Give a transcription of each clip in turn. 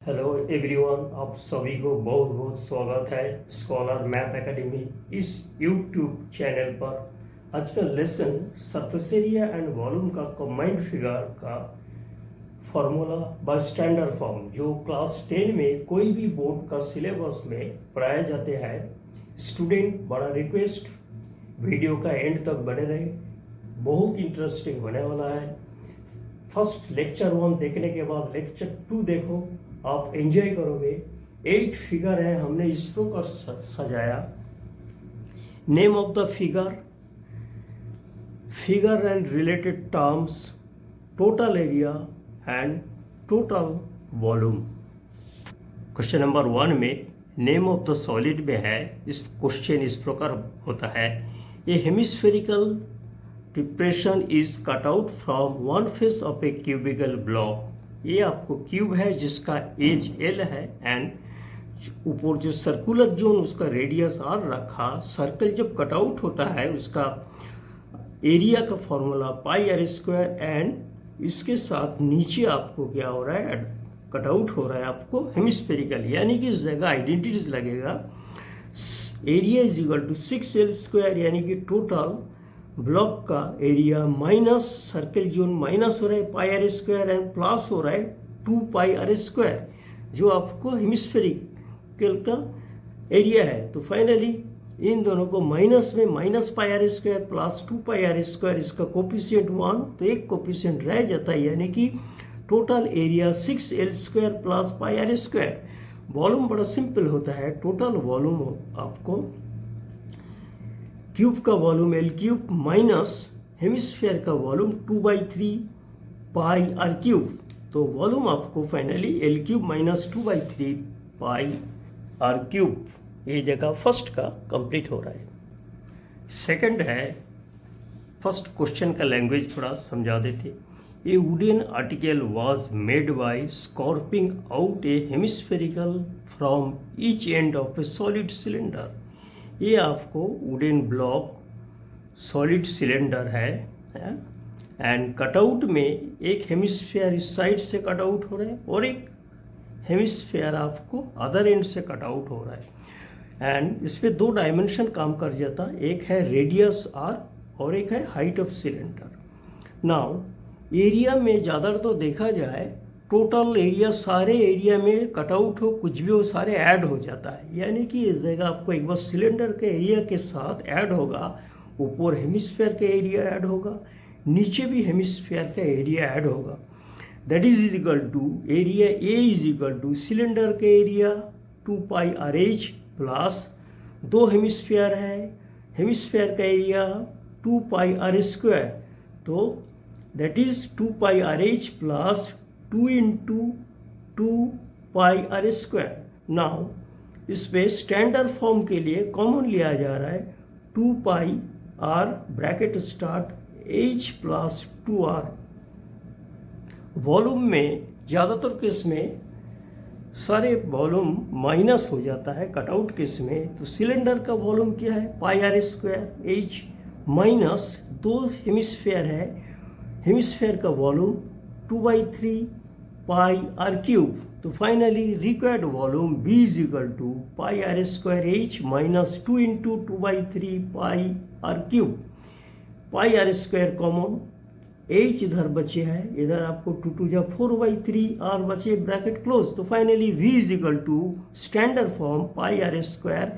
Hello everyone, आप सभी को बहुत बहुत स्वागत है स्कॉलर मैथ एकेडमी इस यूट्यूब चैनल पर। आज का lesson surface area and volume का कंबाइंड फिगर का फॉर्मूला बाय स्टैंडर्ड फॉर्म जो क्लास 10 में कोई भी बोर्ड का सिलेबस में पढ़ाए जाते हैं। स्टूडेंट, बड़ा रिक्वेस्ट, वीडियो का एंड तक बने रहे, बहुत इंटरेस्टिंग होने वाला है। फर्स्ट लेक्चर 1 देखने के बाद लेक्चर 2 देखो, आप एंजॉय करोगे। 8 फिगर है, हमने इस प्रकार सजाया। Name of the figure, figure and related terms, total area and total volume. Question number 1 में नेम ऑफ द सॉलिड में है। इस क्वेश्चन इस प्रकार होता है, a hemispherical depression is cut out from one face of a cubical block. ये आपको क्यूब है जिसका एज L है एंड ऊपर जो सर्कुलर जोन उसका रेडियस R रखा। सर्कल जब कट आउट होता है उसका एरिया का formula pi R square and इसके साथ नीचे आपको क्या हो रहा है, कट आउट हो रहा है आपको हेमिस्फेरिकल, यानी कि इस जगह आइडेंटिटीज लगेगा। Area is equal to 6L square, यानी कि टोटल ब्लॉक का area minus circle zone minus हो रहा है pi R square and plus हो रहा है 2 पाई आर स्क्वायर जो आपको हेमिस्फेरिकल का एरिया है। तो फाइनली इन दोनों को माइनस में minus pi R square plus 2 pi R square, इसका कोफिशिएंट 1, तो एक कोफिशिएंट रह जाता है, यानी कि total area 6L square plus pi R square. Volume बड़ा सिंपल होता है, टोटल वॉल्यूम आपको क्यूब का volume L cube minus hemisphere का वॉल्यूम 2/3 पाई आर क्यूब। तो वॉल्यूम आपको finally L cube minus 2/3 pi R cube, ये जगह फर्स्ट का कंप्लीट हो रहा है। सेकंड है, फर्स्ट क्वेश्चन का लैंग्वेज थोड़ा समझा देते। A wooden article was made by scooping out a hemispherical from each end of a solid cylinder. ये आपको वुडन ब्लॉक सॉलिड सिलेंडर है एंड कटआउट में एक हेमिस्फीयर इस साइड से कटआउट हो रहा है और एक हेमिस्फीयर आपको अदर एंड से कटआउट हो रहा है एंड इस पे 2 डायमेंशन काम कर जाता है, एक है रेडियस R और एक है height of cylinder. Now area में ज़्यादा तो देखा जाए टोटल एरिया, सारे एरिया में कटआउट हो कुछ भी हो सारे ऐड हो जाता है, यानी कि इस जगह आपको एक बार सिलेंडर के एरिया के साथ ऐड होगा, ऊपर हेमिस्फीयर का एरिया ऐड होगा, नीचे भी हेमिस्फीयर का एरिया ऐड होगा। That is equal to area A is equal to cylinder के area 2 pi R H plus 2 hemisphere है, हेमिस्फीयर का एरिया 2 पाई आर स्क्वायर, तो that is 2 pi R H plus 2 into 2 pi R square. Now इस पे standard form के लिए common लिया जा रहा है 2 pi R bracket start H plus 2R। Volume में ज़्यादातर केस में सारे वॉल्यूम माइनस हो जाता है कटआउट केस में, तो सिलेंडर का वॉल्यूम क्या है pi R square H minus 2 hemisphere है, हेमिस्फीयर का वॉल्यूम 2/3 पाई आर क्यूब। तो finally required volume B is equal to pi R square H minus 2 into 2/3 pi R cube. Pi R square common, H इधर बचे है, इधर आपको 2 2 जा 4/3 R बचे, ब्रैकेट क्लोज। तो finally V is equal to standard form pi R square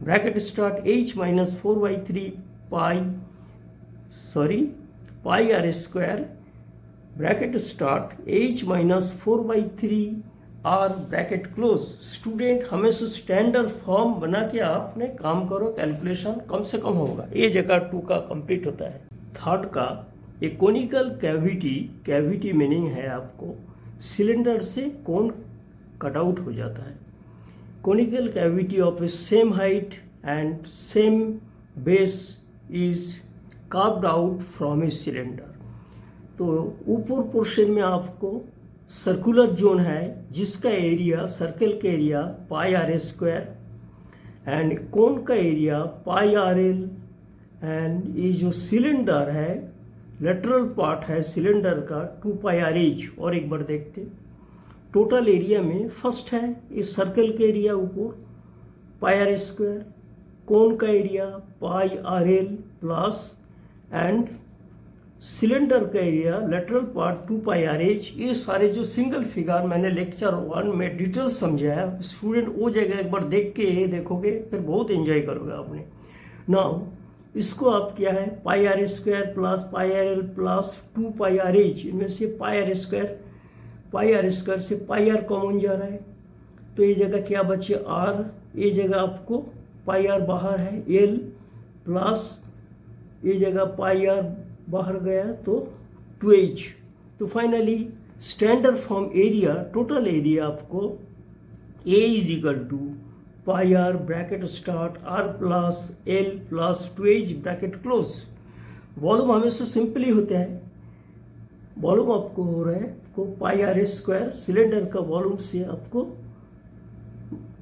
bracket start H minus 4/3 pi R square bracket start H minus 4/3 R bracket close. Student, हमेशा standard form बना के आपने काम करो, कैलकुलेशन कम से कम होगा। ये जगह 2 का कंप्लीट होता है। थर्ड का एक कोनिकल कैविटी मीनिंग है आपको सिलेंडर से कोन कटआउट हो जाता है। Conical cavity of a same height and same base is carved out from a cylinder. तो ऊपर पोर्शन में आपको सर्कुलर जोन है जिसका एरिया, सर्कल का area pi R square and cone का area pi R L and ये जो सिलेंडर है लेटरल पार्ट है सिलेंडर का 2 पाई आर एच। और एक बार देखते टोटल एरिया में फर्स्ट है इस सर्कल का एरिया ऊपर पाई आर स्क्वायर, कोन का area pi R L plus and cylinder का area lateral part 2 pi R H. ये सारे जो सिंगल फिगर मैंने लेक्चर 1 में डिटेल समझाया, स्टूडेंट वो जगह एक बार देख के ये देखोगे फिर बहुत एंजॉय करोगे आपने। नाउ इसको आप क्या है pi R square plus pi R L plus 2 pi R H, इनमें से पाई आर स्क्वायर से पाई आर कॉमन जा रहा है, तो ये जगह क्या बचे आर, ये जगह आपको पाई आर बाहर है, एल प्लस ये जगह पाई आर बाहर गया तो 2h। तो finally standard form area, total area आपको A is equal to pi R bracket start R plus L plus 2h bracket close. Volume हमेशा सिंपली होता है, वॉल्यूम आपको हो रहा है आपको पाई आर स्क्वायर, सिलेंडर का वॉल्यूम से आपको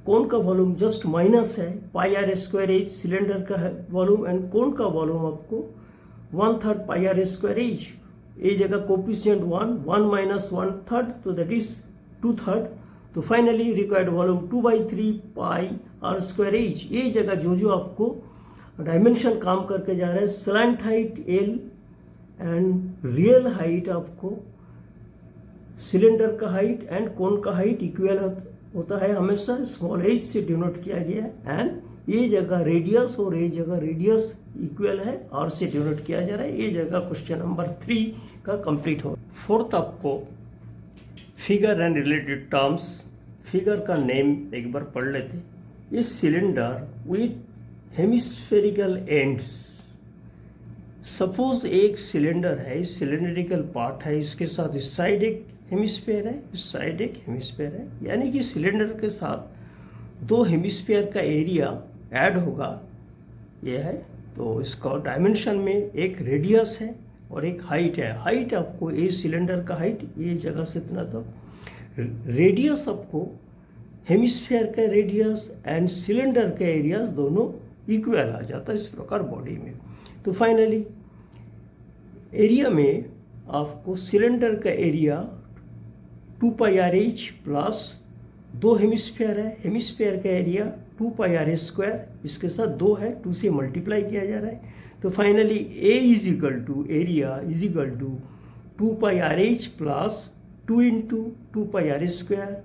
कोन का वॉल्यूम जस्ट माइनस है pi R square H, cylinder का है वॉल्यूम, एंड कोन का वॉल्यूम आपको 1/3 पाई आर स्क्वायर एच। ये जगह कोफिशिएंट 1 माइनस 1/3, तो दैट इज 2/3। तो finally required volume 2/3 pi R square H. ये जगह जो आपको डायमेंशन काम करके जा रहा है, slant height L and real height आपको सिलेंडर का हाइट एंड कोन का हाइट इक्वल होता है, हमेशा स्मॉल एच से डिनोट किया गया है, एंड ये जगह रेडियस और ये जगह रेडियस इक्वल है आर से डिनोट किया जा रहा है। ये जगह क्वेश्चन नंबर 3 का कंप्लीट हो। फोर्थ आपको figure and related terms, figure का नेम एक बार पढ़ लेते। इस cylinder with hemispherical ends, suppose एक सिलेंडर है, सिलेंड्रिकल पार्ट है, इसके साथ इस साइड एक हेमिस्फेयर है, इस साइड एक हेमिस्फेयर है, यानी कि सिलेंडर के साथ 2 हेमिस्फेयर का एरिया ऐड होगा, ये है। तो इसका डायमेंशन में एक रेडियस है और एक हाइट है। हाइट आपको ये सिलेंडर का हाइट ये जगह से इतना, तो रेडियस आपको हेमिस्फेयर का रेडियस एंड सिलेंडर का एरिया दोनों इक्वल आ जाता है इस प्रकार बॉडी में। तो फाइनली एरिया में आपको सिलेंडर का area 2 pi R H plus 2 hemisphere है, हेमिस्फेयर का एरिया 2 पाई आर स्क्वायर, इसके साथ 2 है, 2 से मल्टीप्लाई किया जा रहा है। तो finally A is equal to area is equal to 2 pi R H plus 2 into 2 pi R square,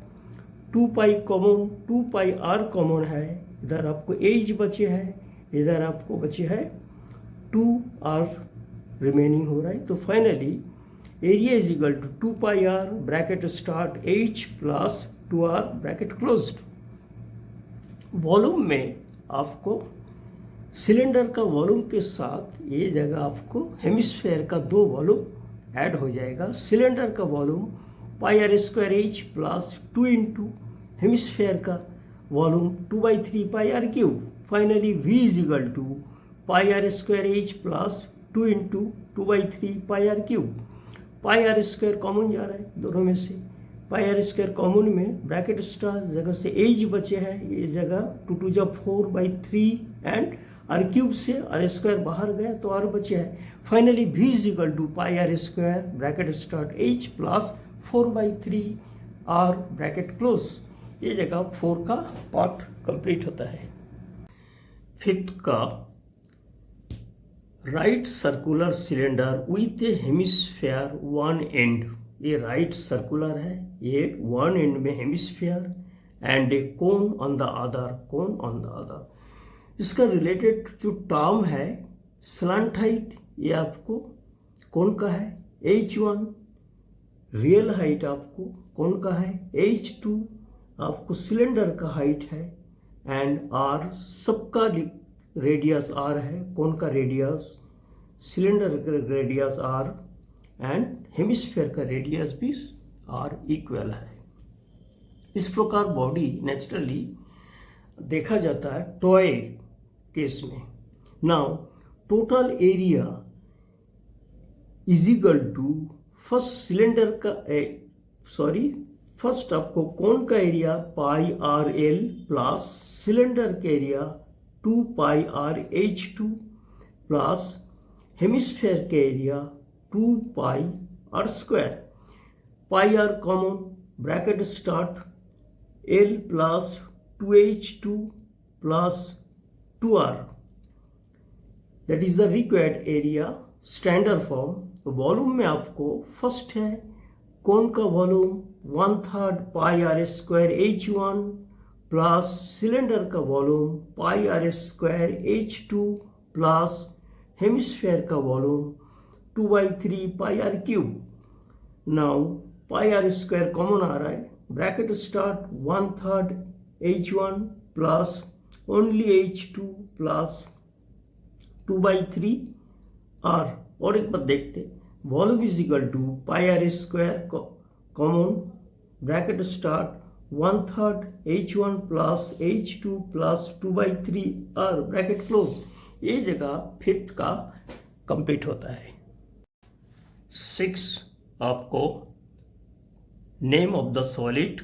2 pi common, 2 pi R common है, इधर आपको एच बचे है, इधर आपको बचे है 2 आर रिमेनिंग हो रहा है। तो finally area is equal to 2 pi R bracket start H plus 2 R bracket closed. Volume में आपको सिलेंडर का वॉल्यूम के साथ ये जगह आपको हेमिस्फेयर का 2 वॉल्यूम ऐड हो जाएगा। सिलेंडर का volume pi R square H plus 2 into hemisphere का volume 2/3 pi R cube. Finally V is equal to pi R square H plus 2 into 2/3 pi R cube. Pi R square common जा रहा है दोनों में से, pi R square common में bracket start जगह से एज बचे है, ये जगह 2 जा 4/3 एंड आर क्यूब से आर स्क्वायर बाहर गया तो आर बचे है। Finally V is equal to pi R square bracket start H plus 4/3 R bracket close. ये जगह 4 का पार्ट कंप्लीट होता है। फिफ्थ का right circular cylinder with A hemisphere one and, ये राइट सर्कुलर है, ये वन एंड में hemisphere and A cone on the other. इसका रिलेटेड जो टर्म है स्लैंट हाइट, ये आपको कोन का है, H1 रियल हाइट आपको कोन का है, H2 आपको सिलेंडर का हाइट है, एंड R सबका रेडियस R है, कोन का रेडियस, सिलेंडर का रेडियस R एंड हेमिस्फेयर का रेडियस भी R इक्वल है। इस प्रकार बॉडी नेचुरली देखा जाता है टॉय केस में। Now total area is equal to first cylinder का फर्स्ट आपको कोन का area pi R L plus cylinder का area 2 pi R H2 plus hemisphere का area 2 pi R square. Pi R common bracket start L plus 2H2 plus 2R, that is the required area standard form. तो volume में आपको first है cone का volume 1/3 pi R square H1 plus cylinder का volume pi R square H2 plus hemisphere का volume 2/3 pi R cube. Now pi R square common आ रहा है, bracket start 1/3 H1 plus only H2 plus 2/3 R। और एक बार देखते, volume is equal to pi R square common, bracket start 1/3 H1 plus H2 plus 2/3 R, bracket close. ये जगह fifth का कंप्लीट होता है। 6 आपको name of the solid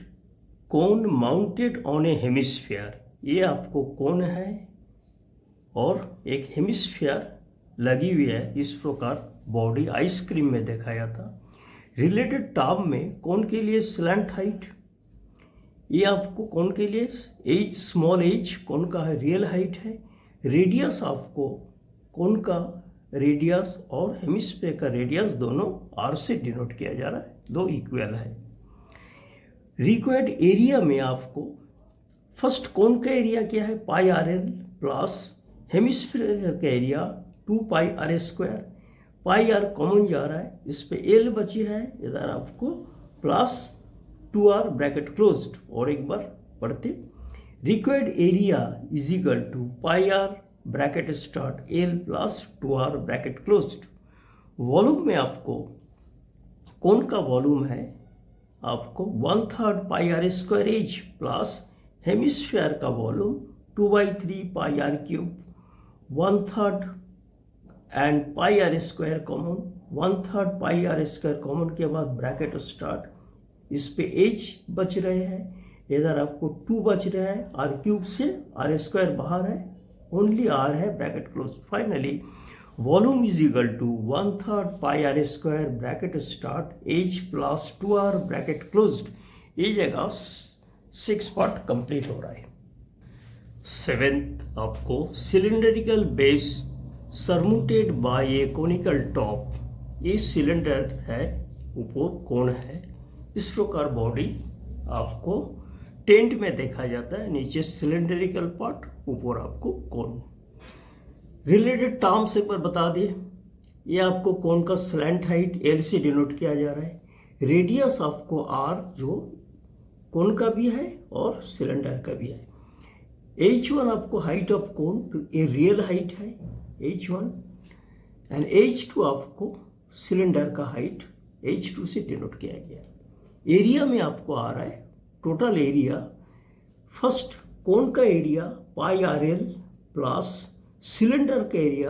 cone mounted on a hemisphere, ये आपको कोन है और एक हेमिस्फीयर लगी हुई है। इस प्रकार बॉडी आइसक्रीम में दिखाया था। रिलेटेड टर्म में कोन के लिए स्लैंट हाइट, ये आपको कोन के लिए एज स्मॉल एज कोन का है, रियल हाइट है। रेडियस आपको कोन का रेडियस और हेमिस्फीयर का रेडियस दोनों आर से डिनोट किया जा रहा है, दो इक्वल है। रिक्वायर्ड एरिया में आपको फर्स्ट कोन का एरिया क्या है, pi R L plus hemisphere का area 2 pi R square. Pi R common जा रहा है, इस पे एल बची है, इधर आपको प्लस 2R ब्रैकेट क्लोज्ड। और एक बार पढ़ते, required area is equal to pi R bracket start L plus 2R bracket closed. Volume में आपको कौन का वॉल्यूम है, आपको 1/3 pi R square H plus hemisphere का volume 2/3 pi R cube, 1/3 and pi R square common, 1/3 pi R square common के बाद bracket start, इस पे एच बच रहे हैं, इधर आपको 2 बच रहा है, आर क्यूब से आर स्क्वायर बाहर है, ओनली आर है, bracket close. Finally volume is equal to 1/3 pi R square bracket start H plus 2R bracket closed. ये जगह 6 पार्ट कंप्लीट हो रहा है। 7th आपको सिलेंडरिकल बेस सरमूटेड बाय ए कोनिकल टॉप, ये सिलेंडर है, ऊपर कोन है। इस प्रकार बॉडी आपको टेंट में देखा जाता है, नीचे सिलेंडरिकल पार्ट, ऊपर आपको कोन। रिलेटेड टर्म्स एक बार बता दिए, ये आपको कोन का स्लैंट हाइट एल से डिनोट किया जा रहा है, रेडियस आपको आर जो कोन का भी है और सिलेंडर का भी है। H1 आपको हाइट ऑफ कोन, ये रियल हाइट है H1, एंड H2 आपको सिलेंडर का हाइट H2 से डिनोट किया गया। एरिया में आपको आ रहा है टोटल एरिया, फर्स्ट कोन का area pi R L plus cylinder का area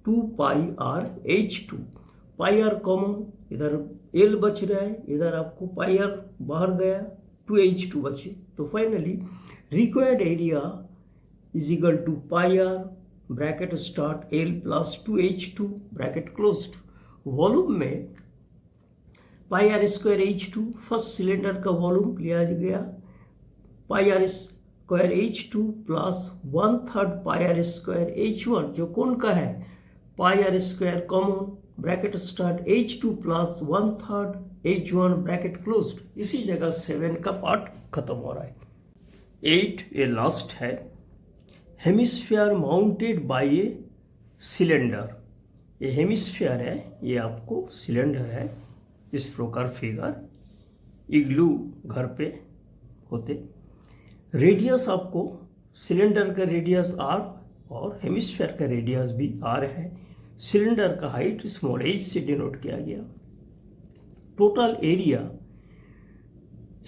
2 pi R H2, pi R common, इधर एल बच रहा है, इधर आपको पाई आर बाहर गया, 2H2 बचे। तो finally required area is equal to pi R bracket start L plus 2H2 bracket closed. Volume में pi R square H2 first cylinder का वॉल्यूम लिया गया, pi R square H2 plus 1/3 pi R square H1 जो cone का है, pi R square common, bracket start H2 plus 1/3 H1 bracket closed. इसी जगह 7 का पार्ट खत्म हो रहा है। 8 ये लास्ट है, hemisphere mounted by a cylinder. ये हेमिस्फीयर है, ये आपको सिलेंडर है। इस प्रकार फिगर इग्लू घर पे होते। रेडियस आपको सिलेंडर का रेडियस आर और हेमिस्फीयर का रेडियस भी आर है। सिलेंडर का हाइट स्मॉल एच से डिनोट किया गया। टोटल एरिया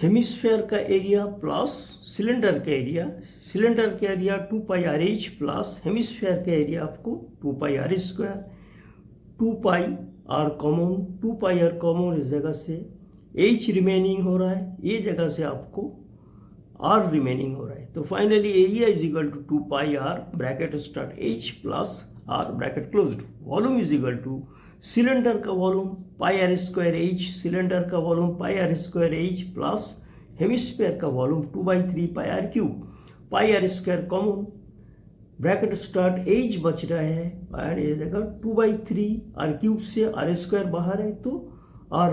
हेमिस्फीयर का एरिया प्लस सिलेंडर का एरिया, सिलेंडर का area 2 pi R H plus hemisphere का एरिया आपको 2 pi R square, 2 pi R common, 2 pi R common, इस जगह से एच रिमेनिंग हो रहा है, ये जगह से आपको आर रिमेनिंग हो रहा है। तो finally area is equal to 2 pi R bracket start H plus R bracket closed. Volume is equal to cylinder का volume pi R square H, cylinder का volume pi R square H plus hemisphere का volume 2/3 pi R cube. Pi R square common, bracket start H बच रहा है और ये देखा 2/3 R cube से आर स्क्वायर बाहर है तो आर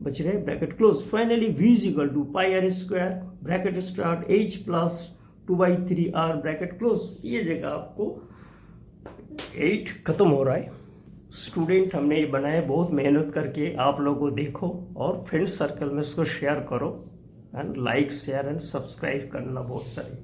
बच रहे bracket close. Finally v is equal to pi R square bracket start H plus 2/3 R bracket close. ये जगह आपको 8 खत्म हो रहा है। स्टूडेंट हमने ये बनाया बहुत मेहनत करके, आप लोगों देखो और फ्रेंड सर्कल में इसको शेयर करो and like share and subscribe करना बहुत सारे।